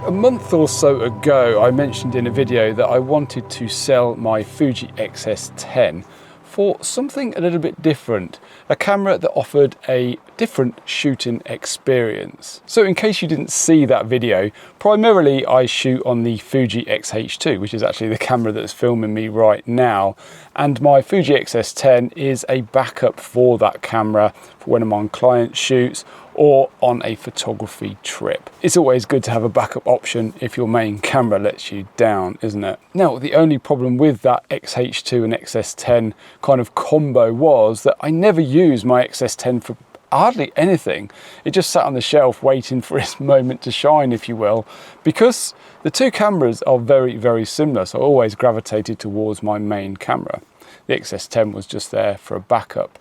A month or so ago, I mentioned in a video that I wanted to sell my Fuji X-S10 for something a little bit different, a camera that offered a different shooting experience. So in case you didn't see that video, primarily I shoot on the Fuji X-H2, which is actually the camera that's filming me right now. And my Fuji X-S10 is a backup for that camera for when I'm on client shoots or on a photography trip. It's always good to have a backup option if your main camera lets you down, isn't it? Now, the only problem with that X-H2 and X-S10 kind of combo was that I never used my X-S10 for hardly anything. It just sat on the shelf waiting for its moment to shine, if you will, because the two cameras are very, very similar. So I always gravitated towards my main camera. The X-S10 was just there for a backup.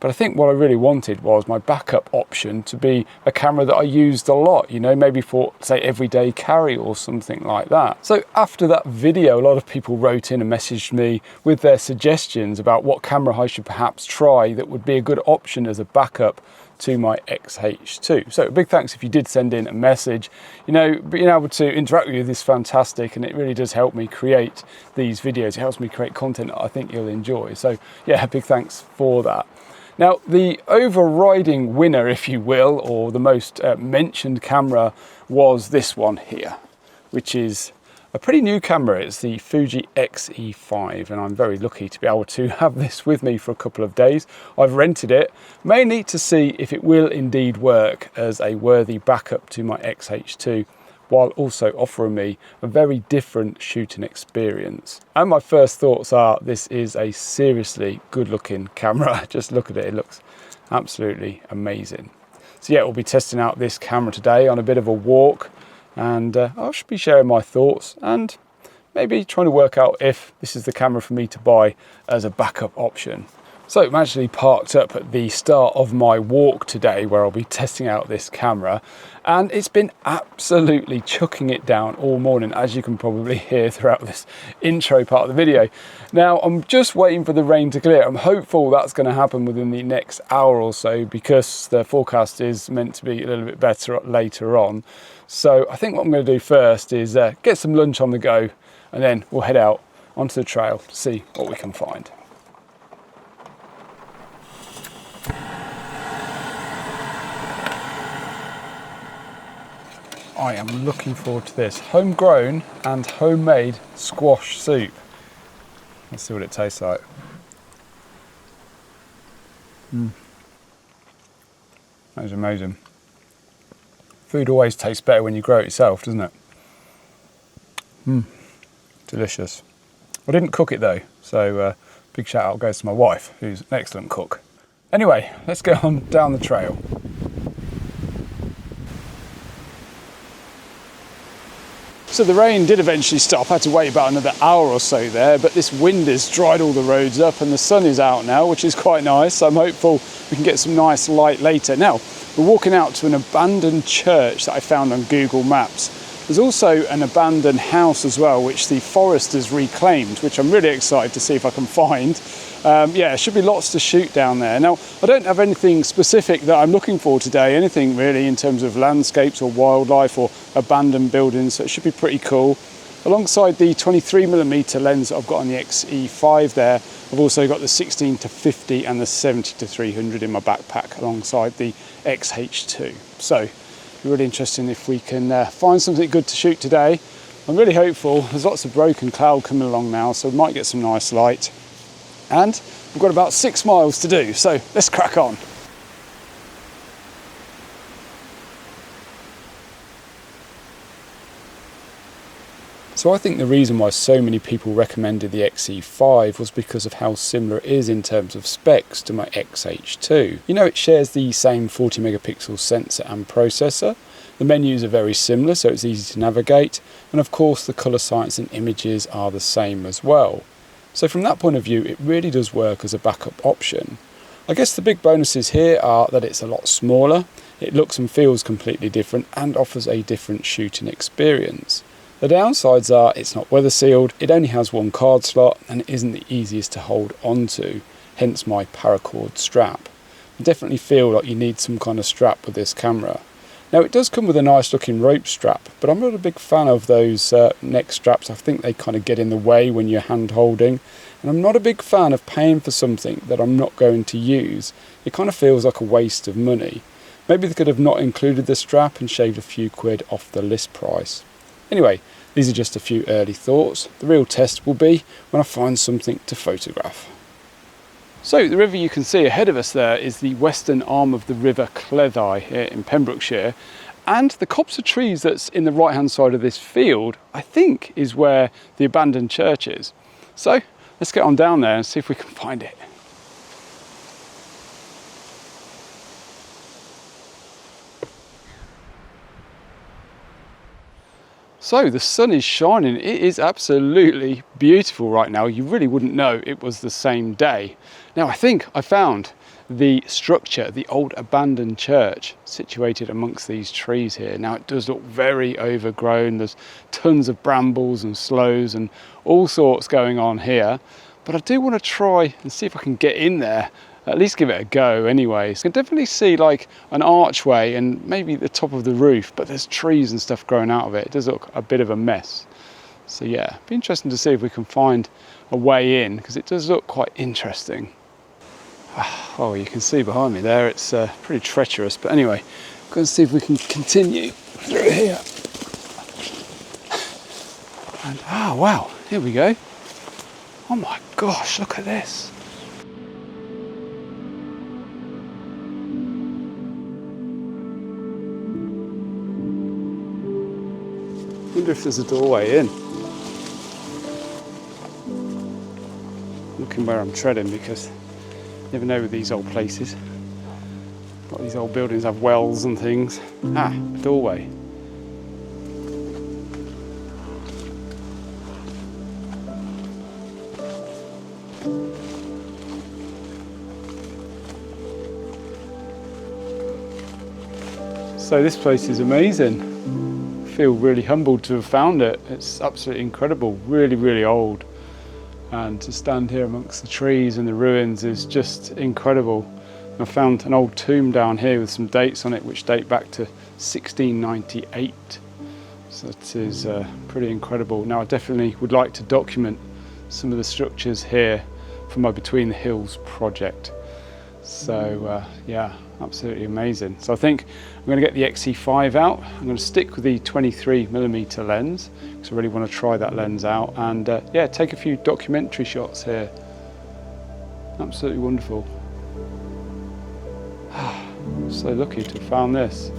But I think what I really wanted was my backup option to be a camera that I used a lot, you know, maybe for, say, everyday carry or something like that. So after that video, a lot of people wrote in and messaged me with their suggestions about what camera I should perhaps try that would be a good option as a backup to my X-H2. So big thanks if you did send in a message. You know, being able to interact with you is fantastic, and it really does help me create these videos. It helps me create content that I think you'll enjoy. So yeah, big thanks for that. Now, the overriding winner, if you will, or the most mentioned camera was this one here, which is a pretty new camera. It's the Fuji X-E5, and I'm very lucky to be able to have this with me for a couple of days. I've rented it, mainly to see if it will indeed work as a worthy backup to my X-H2, while also offering me a very different shooting experience. And my first thoughts are, this is a seriously good looking camera. Just look at it, it looks absolutely amazing. So yeah, we'll be testing out this camera today on a bit of a walk, and I should be sharing my thoughts and maybe trying to work out if this is the camera for me to buy as a backup option. So I'm actually parked up at the start of my walk today where I'll be testing out this camera, and it's been absolutely chucking it down all morning, as you can probably hear throughout this intro part of the video. Now I'm just waiting for the rain to clear. I'm hopeful that's going to happen within the next hour or so, because the forecast is meant to be a little bit better later on. So I think what I'm going to do first is get some lunch on the go, and then we'll head out onto the trail to see what we can find. I am looking forward to this. Homegrown and homemade squash soup. Let's see what it tastes like. That is amazing. Food always tastes better when you grow it yourself, doesn't it? Delicious. I didn't cook it though, so big shout out goes to my wife, who's an excellent cook. Anyway, let's go on down the trail. So the rain did eventually stop. I had to wait about another hour or so there, but this wind has dried all the roads up and the sun is out now, which is quite nice. So I'm hopeful we can get some nice light later. Now, we're walking out to an abandoned church that I found on Google Maps. There's also an abandoned house as well, which the foresters reclaimed, which I'm really excited to see if I can find. Yeah, there should be lots to shoot down there. Now, I don't have anything specific that I'm looking for today, anything really in terms of landscapes or wildlife or abandoned buildings, so it should be pretty cool. Alongside the 23mm lens that I've got on the X-E5 there, I've also got the 16-50 and the 70-300 in my backpack alongside the X-H2. So, it'll be really interesting if we can find something good to shoot today. I'm really hopeful. There's lots of broken cloud coming along now, so we might get some nice light. And we've got about 6 miles to do, so let's crack on. So I think the reason why so many people recommended the X-E5 was because of how similar it is in terms of specs to my X-H2. You know, it shares the same 40 megapixel sensor and processor. The menus are very similar, so it's easy to navigate. And of course, the color science and images are the same as well. So from that point of view, it really does work as a backup option. I guess the big bonuses here are that it's a lot smaller, it looks and feels completely different, and offers a different shooting experience. The downsides are it's not weather sealed, it only has one card slot, and it isn't the easiest to hold onto, hence my paracord strap. I definitely feel like you need some kind of strap with this camera. Now it does come with a nice looking rope strap, but I'm not a big fan of those neck straps. I think they kind of get in the way when you're hand holding, and I'm not a big fan of paying for something that I'm not going to use. It kind of feels like a waste of money. Maybe they could have not included the strap and shaved a few quid off the list price. Anyway, these are just a few early thoughts. The real test will be when I find something to photograph. So the river you can see ahead of us there is the western arm of the River Cleddau here in Pembrokeshire, and the copse of trees that's in the right hand side of this field I think is where the abandoned church is. So let's get on down there and see if we can find it. So the sun is shining. It is absolutely beautiful right now. You really wouldn't know it was the same day. Now I think I found the structure, the old abandoned church situated amongst these trees here. Now it does look very overgrown. There's tons of brambles and sloes and all sorts going on here. But I do want to try and see if I can get in there, at least give it a go anyway. So I can definitely see like an archway and maybe the top of the roof, but there's trees and stuff growing out of it. It does look a bit of a mess. So yeah, it'd be interesting to see if we can find a way in, because it does look quite interesting. Oh, you can see behind me there, it's pretty treacherous, but anyway, I'm going to see if we can continue through here. And oh wow, here we go. Oh my gosh, look at this. I wonder if there's a doorway in. Looking where I'm treading, because you never know with these old places. A lot of these old buildings have wells and things. Ah, a doorway. So this place is amazing. I feel really humbled to have found it. It's absolutely incredible, really, really old. And to stand here amongst the trees and the ruins is just incredible. I found an old tomb down here with some dates on it which date back to 1698. So it is pretty incredible. Now I definitely would like to document some of the structures here for my Between the Hills project. So yeah, absolutely amazing. So I think I'm going to get the XE5 out. I'm going to stick with the 23mm lens because I really want to try that lens out, and yeah, take a few documentary shots here. Absolutely wonderful. So lucky to have found this.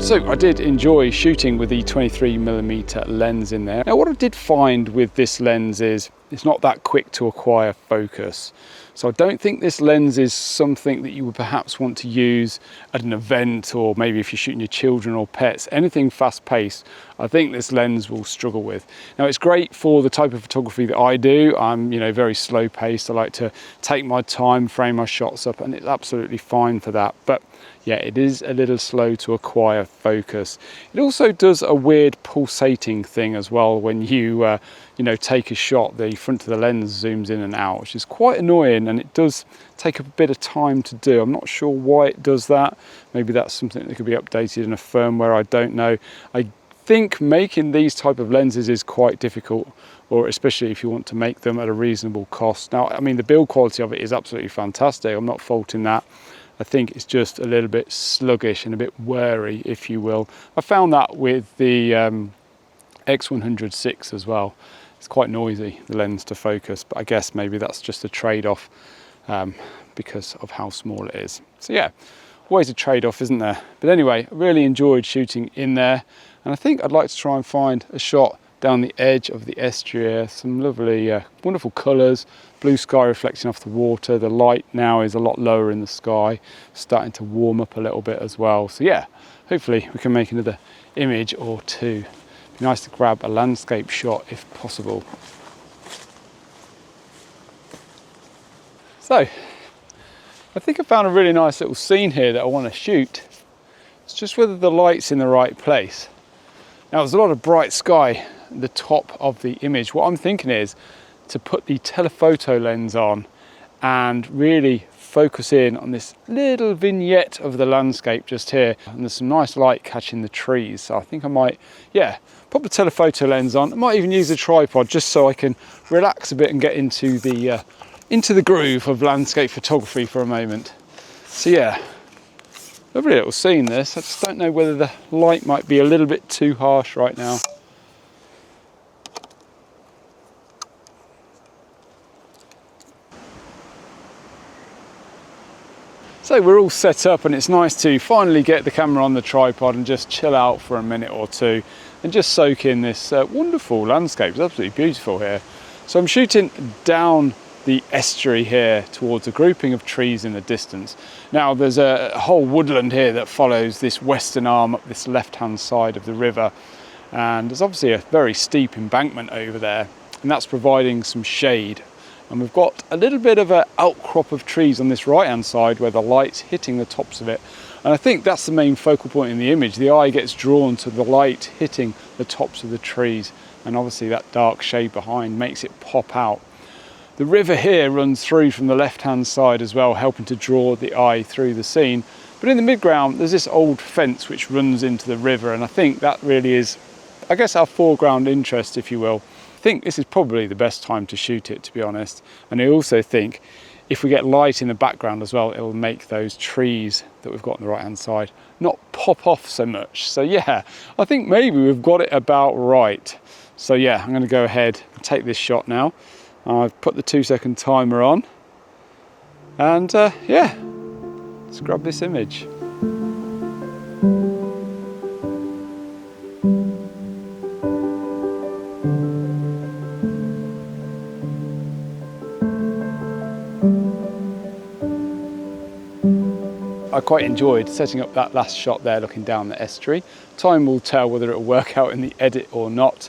So I did enjoy shooting with the 23mm lens in there. Now what I did find with this lens is it's not that quick to acquire focus. So I don't think this lens is something that you would perhaps want to use at an event, or maybe if you're shooting your children or pets, anything fast paced, I think this lens will struggle with. Now it's great for the type of photography that I do. I'm, you know, very slow paced. I like to take my time, frame my shots up, and it's absolutely fine for that. But yeah, it is a little slow to acquire focus. It also does a weird pulsating thing as well when you, you know, take a shot. The front of the lens zooms in and out, which is quite annoying, and it does take a bit of time to do. I'm not sure why it does that. Maybe that's something that could be updated in a firmware, I don't know. I think making these type of lenses is quite difficult, or especially if you want to make them at a reasonable cost. Now, I mean, the build quality of it is absolutely fantastic. I'm not faulting that. I think it's just a little bit sluggish and a bit wary, if you will. I found that with the X100-6 as well. It's quite noisy, the lens to focus, but I guess maybe that's just a trade-off because of how small it is. So yeah, always a trade-off, isn't there? But anyway, I really enjoyed shooting in there, and I think I'd like to try and find a shot down the edge of the estuary. Some lovely, wonderful colours, blue sky reflecting off the water. The light now is a lot lower in the sky, starting to warm up a little bit as well. So yeah, hopefully we can make another image or two. Be nice to grab a landscape shot if possible. So, I think I found a really nice little scene here that I want to shoot. It's just whether the light's in the right place. Now there's a lot of bright sky at the top of the image. What I'm thinking is to put the telephoto lens on and really focus in on this little vignette of the landscape just here. And there's some nice light catching the trees. So I think I might, yeah, put the telephoto lens on. I might even use a tripod just so I can relax a bit and get into the groove of landscape photography for a moment. So yeah, lovely little scene this. I just don't know whether the light might be a little bit too harsh right now. So we're all set up and it's nice to finally get the camera on the tripod and just chill out for a minute or two and just soak in this wonderful landscape. It's absolutely beautiful here. So I'm shooting down the estuary here towards a grouping of trees in the distance. Now there's a whole woodland here that follows this western arm up this left-hand side of the river, and there's obviously a very steep embankment over there, and that's providing some shade. And we've got a little bit of an outcrop of trees on this right-hand side where the light's hitting the tops of it. And I think that's the main focal point in the image. The eye gets drawn to the light hitting the tops of the trees, and obviously that dark shade behind makes it pop out. The river here runs through from the left-hand side as well, helping to draw the eye through the scene. But in the midground, there's this old fence which runs into the river, and I think that really is, I guess, our foreground interest, if you will. I think this is probably the best time to shoot it, to be honest. And I also think if we get light in the background as well, it will make those trees that we've got on the right-hand side not pop off so much. So yeah, I think maybe we've got it about right. So yeah, I'm going to go ahead and take this shot now. I've put the 2-second timer on, and yeah, let's grab this image. I quite enjoyed setting up that last shot there looking down the estuary. Time will tell whether it will work out in the edit or not.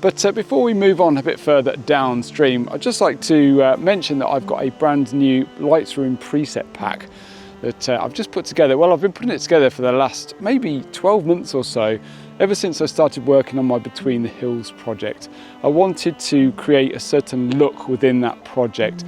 But before we move on a bit further downstream, I'd just like to mention that I've got a brand new Lightroom preset pack that I've just put together. Well, I've been putting it together for the last maybe 12 months or so, ever since I started working on my Between the Hills project. I wanted to create a certain look within that project.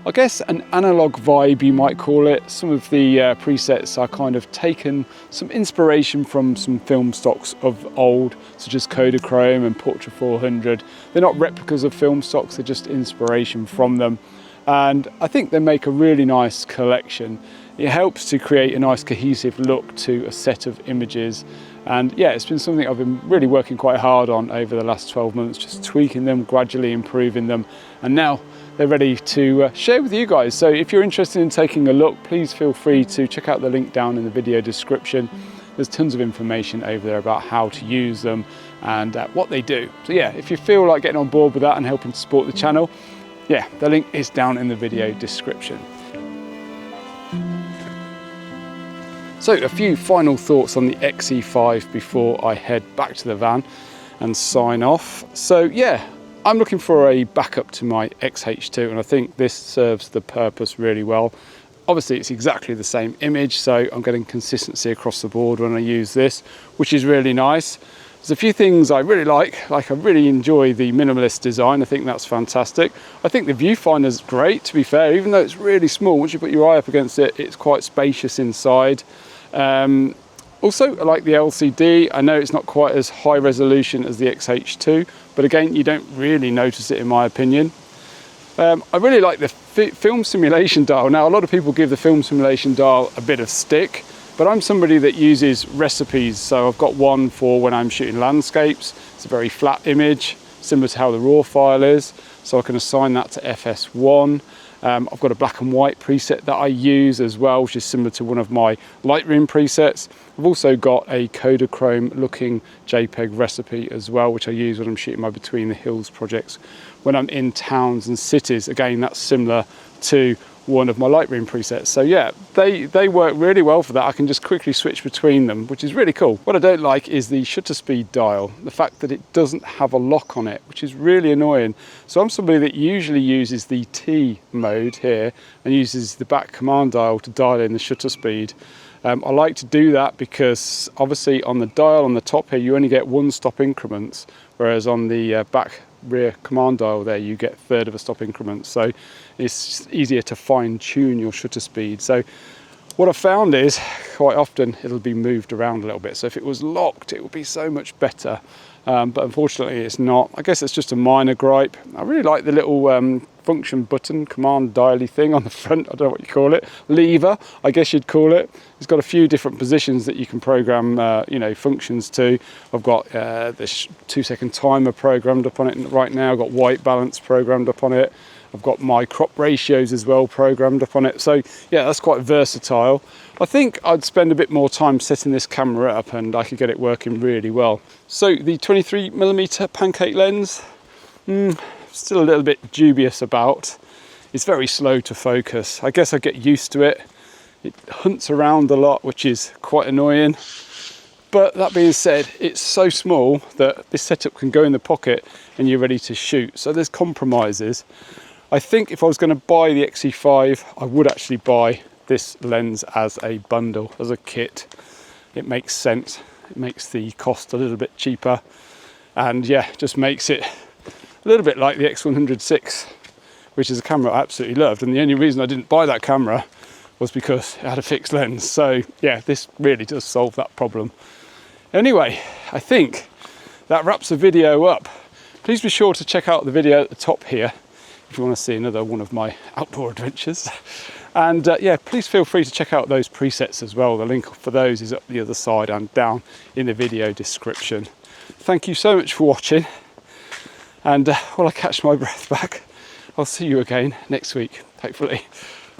I guess an analog vibe, you might call it. Some of the presets are kind of taken some inspiration from some film stocks of old, such as Kodachrome and Portra 400. They're not replicas of film stocks, they're just inspiration from them. And I think they make a really nice collection. It helps to create a nice cohesive look to a set of images. And yeah, it's been something I've been really working quite hard on over the last 12 months, just tweaking them, gradually improving them. And now they're ready to share with you guys. So if you're interested in taking a look, please feel free to check out the link down in the video description. There's tons of information over there about how to use them and what they do. So yeah, if you feel like getting on board with that and helping to support the channel, yeah, the link is down in the video description. So a few final thoughts on the XE5 before I head back to the van and sign off. So yeah, I'm looking for a backup to my XH2, and I think this serves the purpose really well. Obviously it's exactly the same image, so I'm getting consistency across the board when I use this, which is really nice. There's a few things I really like I really enjoy the minimalist design. I think that's fantastic. I think the viewfinder's great, to be fair, even though it's really small. Once you put your eye up against it, it's quite spacious inside. Also, I like the LCD. I know it's not quite as high resolution as the XH2, but again, you don't really notice it in my opinion. I really like the film simulation dial. Now, a lot of people give the film simulation dial a bit of stick, but I'm somebody that uses recipes. So I've got one for when I'm shooting landscapes. It's a very flat image, similar to how the RAW file is. so I can assign that to FS1. I've got a black and white preset that I use as well, which is similar to one of my Lightroom presets. I've also got a Kodachrome looking JPEG recipe as well, which I use when I'm shooting my Between the Hills projects when I'm in towns and cities. Again, that's similar to one of my Lightroom presets. So yeah, they work really well for that. I can just quickly switch between them, which is really cool. What I don't like is the shutter speed dial, the fact that it doesn't have a lock on it, which is really annoying. So I'm somebody that usually uses the T mode here and uses the back command dial to dial in the shutter speed. I like to do that because obviously on the dial on the top here you only get 1 stop increments, whereas on the back rear command dial there you get 1/3 of a stop increment, so it's easier to fine tune your shutter speed. So what I found is quite often it'll be moved around a little bit, so if it was locked it would be so much better, but unfortunately it's not. I guess it's just a minor gripe. I really like the little function button, command dialy thing on the front. I don't know what you call it, lever I guess you'd call it. It's got a few different positions that you can program you know, functions to. I've got this 2-second timer programmed up on it right now. I've got white balance programmed up on it. I've got my crop ratios as well programmed up on it. So yeah, that's quite versatile. I think I'd spend a bit more time setting this camera up and I could get it working really well. So the 23mm pancake lens, still a little bit dubious about. It's very slow to focus. I guess I get used to it. It hunts around a lot, which is quite annoying. But that being said, it's so small that this setup can go in the pocket and you're ready to shoot. So there's compromises. I think if I was going to buy the XE5, I would actually buy this lens as a bundle, as a kit. It makes sense. It makes the cost a little bit cheaper. And yeah, just makes it a little bit like the X100VI, which is a camera I absolutely loved. And the only reason I didn't buy that camera was because it had a fixed lens. So yeah, this really does solve that problem. Anyway, I think that wraps the video up. Please be sure to check out the video at the top here if you want to see another one of my outdoor adventures. And yeah, please feel free to check out those presets as well. The link for those is up the other side and down in the video description. Thank you so much for watching. And while I catch my breath back, I'll see you again next week, hopefully.